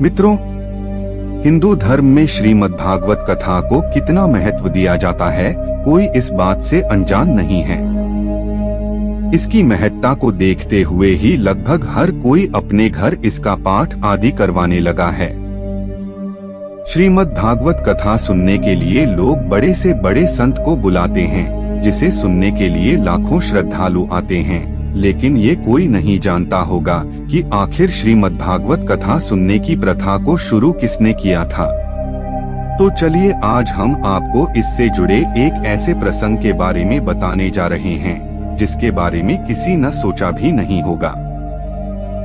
मित्रों, हिंदू धर्म में श्रीमद् भागवत कथा को कितना महत्व दिया जाता है, कोई इस बात से अनजान नहीं है। इसकी महत्ता को देखते हुए ही लगभग हर कोई अपने घर इसका पाठ आदि करवाने लगा है। श्रीमद् भागवत कथा सुनने के लिए लोग बड़े से बड़े संत को बुलाते हैं, जिसे सुनने के लिए लाखों श्रद्धालु आते हैं। लेकिन ये कोई नहीं जानता होगा कि आखिर श्रीमद् भागवत कथा सुनने की प्रथा को शुरू किसने किया था। तो चलिए आज हम आपको इससे जुड़े एक ऐसे प्रसंग के बारे में बताने जा रहे हैं, जिसके बारे में किसी न सोचा भी नहीं होगा।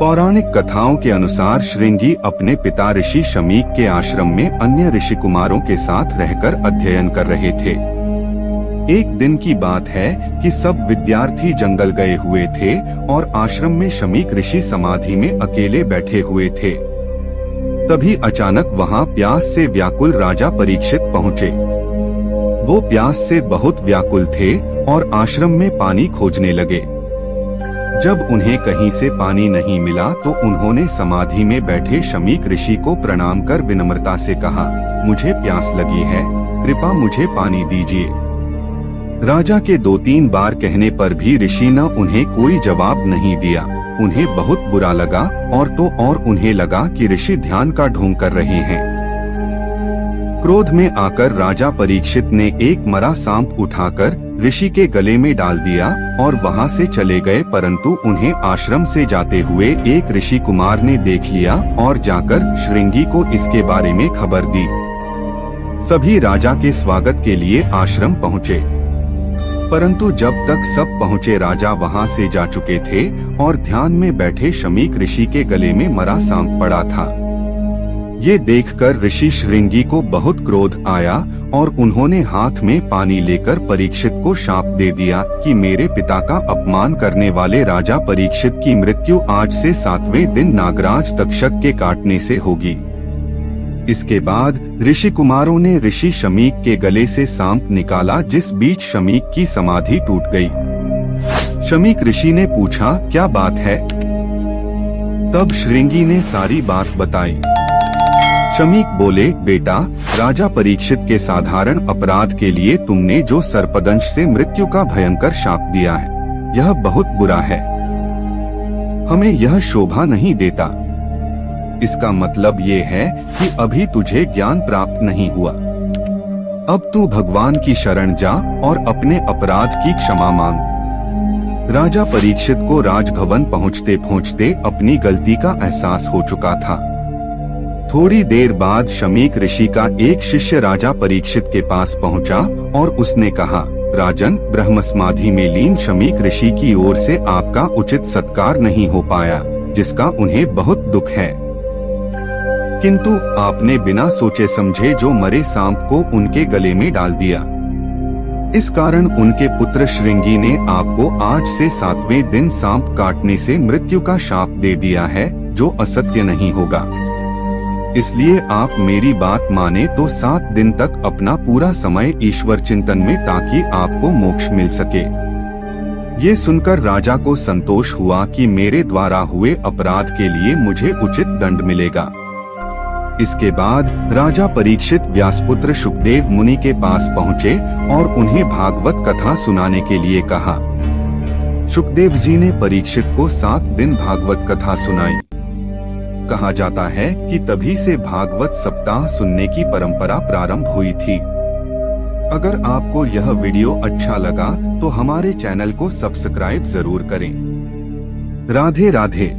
पौराणिक कथाओं के अनुसार श्रृंगी अपने पिता ऋषि शमीक के आश्रम में अन्य ऋषि कुमारों के साथ रहकर अध्ययन कर रहे थे। एक दिन की बात है कि सब विद्यार्थी जंगल गए हुए थे और आश्रम में शमीक ऋषि समाधि में अकेले बैठे हुए थे। तभी अचानक वहां प्यास से व्याकुल राजा परीक्षित पहुँचे। वो प्यास से बहुत व्याकुल थे और आश्रम में पानी खोजने लगे। जब उन्हें कहीं से पानी नहीं मिला तो उन्होंने समाधि में बैठे शमीक ऋषि को प्रणाम कर विनम्रता से कहा, मुझे प्यास लगी है, कृपा मुझे पानी दीजिए। राजा के 2-3 बार कहने पर भी ऋषि ने उन्हें कोई जवाब नहीं दिया। उन्हें बहुत बुरा लगा और उन्हें लगा कि ऋषि ध्यान का ढोंग कर रहे हैं। क्रोध में आकर राजा परीक्षित ने एक मरा सांप उठाकर ऋषि के गले में डाल दिया और वहां से चले गए। परंतु उन्हें आश्रम से जाते हुए एक ऋषि कुमार ने देख लिया और जाकर श्रृंगी को इसके बारे में खबर दी। सभी राजा के स्वागत के लिए आश्रम पहुँचे, परंतु जब तक सब पहुँचे राजा वहां से जा चुके थे और ध्यान में बैठे शमीक ऋषि के गले में मरा सांप पड़ा था। ये देखकर ऋषि श्रृंगी को बहुत क्रोध आया और उन्होंने हाथ में पानी लेकर परीक्षित को शाप दे दिया कि मेरे पिता का अपमान करने वाले राजा परीक्षित की मृत्यु आज से 7वें दिन नागराज तक्षक के काटने से होगी। इसके बाद ऋषि कुमारों ने ऋषि शमीक के गले से सांप निकाला, जिस बीच शमीक की समाधि टूट गई। शमीक ऋषि ने पूछा, क्या बात है? तब श्रृंगी ने सारी बात बताई। शमीक बोले, बेटा, राजा परीक्षित के साधारण अपराध के लिए तुमने जो सर्पदंश से मृत्यु का भयंकर शाप दिया है, यह बहुत बुरा है। हमें यह शोभा नहीं देता। इसका मतलब ये है कि अभी तुझे ज्ञान प्राप्त नहीं हुआ। अब तू भगवान की शरण जा और अपने अपराध की क्षमा मांग। राजा परीक्षित को राजभवन पहुँचते पहुँचते अपनी गलती का एहसास हो चुका था। थोड़ी देर बाद शमीक ऋषि का एक शिष्य राजा परीक्षित के पास पहुंचा और उसने कहा, राजन, ब्रह्म समाधि में लीन शमीक ऋषि की ओर से आपका उचित सत्कार नहीं हो पाया, जिसका उन्हें बहुत दुख है। किंतु आपने बिना सोचे समझे जो मरे सांप को उनके गले में डाल दिया। इस कारण उनके पुत्र श्रृंगी ने आपको आज से 7वें दिन सांप काटने से मृत्यु का शाप दे दिया है, जो असत्य नहीं होगा। इसलिए आप मेरी बात माने तो 7 दिन तक अपना पूरा समय ईश्वर चिंतन में, ताकि आपको मोक्ष मिल सके। ये सुनकर राजा को संतोष हुआ कि मेरे द्वारा हुए अपराध के लिए मुझे उचित दंड मिलेगा। इसके बाद राजा परीक्षित व्यासपुत्र शुकदेव मुनि के पास पहुँचे और उन्हें भागवत कथा सुनाने के लिए कहा। शुकदेव जी ने परीक्षित को 7 दिन भागवत कथा सुनाई। कहा जाता है कि तभी से भागवत सप्ताह सुनने की परंपरा प्रारंभ हुई थी। अगर आपको यह वीडियो अच्छा लगा तो हमारे चैनल को सब्सक्राइब जरूर करें। राधे राधे।